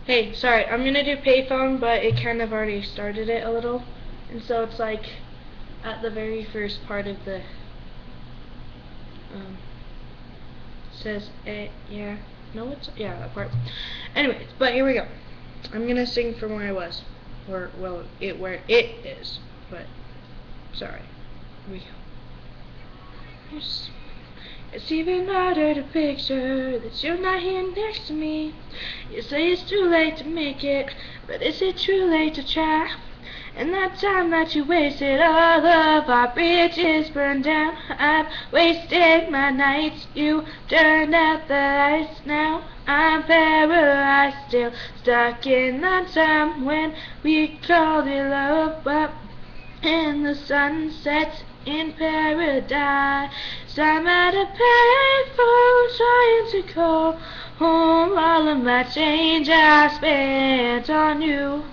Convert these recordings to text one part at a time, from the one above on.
Hey, sorry, I'm gonna do payphone, but it kind of already started it a little, and so it's like at the very first part of the says it, yeah, no, it's, yeah, that part. Anyways, but here we go. I'm gonna sing from where I was, or well, where it is, but sorry. Here we go. It's even harder to picture that you're not here next to me. You say it's too late to make it, but is it too late to try? And that time that you wasted, all of our bridges burned down. I've wasted my nights, you turned out the lights. Now I'm paralyzed, still stuck in that time when we called it love. But and the sun sets in paradise. I'm at a payphone trying to call home all of my change I spent on you.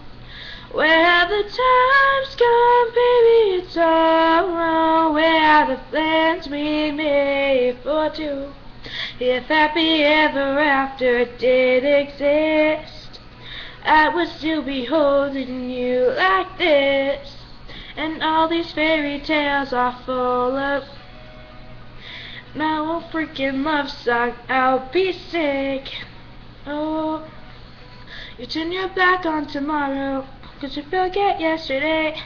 Where have the times gone, baby? It's all wrong. Where are the plans we made for two? If happy ever after did exist, I would still be holding you like this. And all these fairy tales are full of now a freaking love song. I'll be sick. Oh, you turn your back on tomorrow, 'cause you forget yesterday.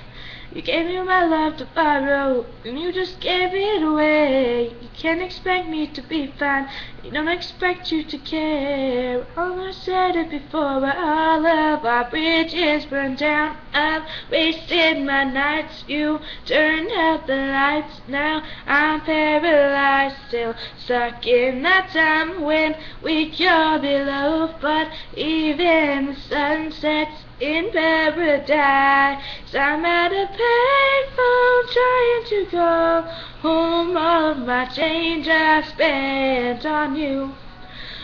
You gave me my love to borrow, and you just gave it away. You can't expect me to be fine, you don't expect you to care. I said it before, but all of our bridges burned down. I've wasted my nights, you turned out the lights. Now I'm paralyzed, still stuck in that time when we called it love. But even the sun sets in paradise. I'm at a payphone trying to go home. All of my change I spent on you.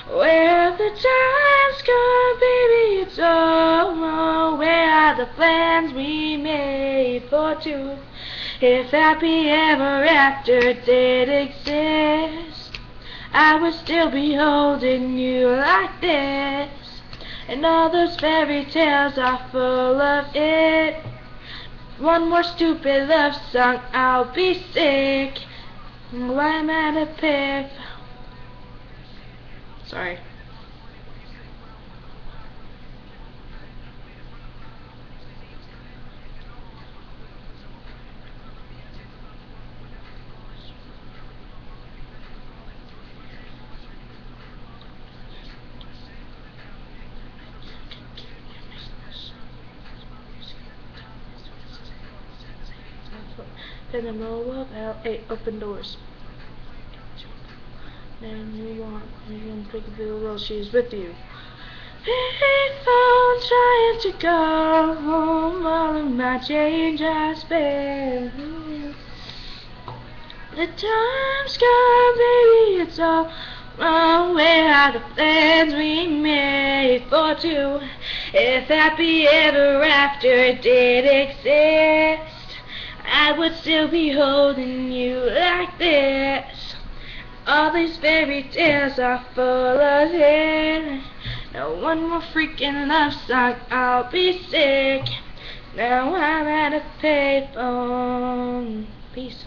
Where have the times gone, baby? It's all wrong. Where are the plans we made for two? If happy ever after did exist, I would still be holding you like this. And all those fairy tales are full of it. One more stupid love song, I'll be sick. Why am I at a payphone? Sorry. Then I'm all about 8 open doors. And you want to take a video while she's with you. Payphone trying to go home, all of my change I spent. The time's gone, baby, it's all wrong. Where are the plans we made for two? If happy ever after did exist, I would still be holding you like this. All these fairy tales are full of it. Now one more freaking love song, I'll be sick. Now I'm at a payphone. Peace.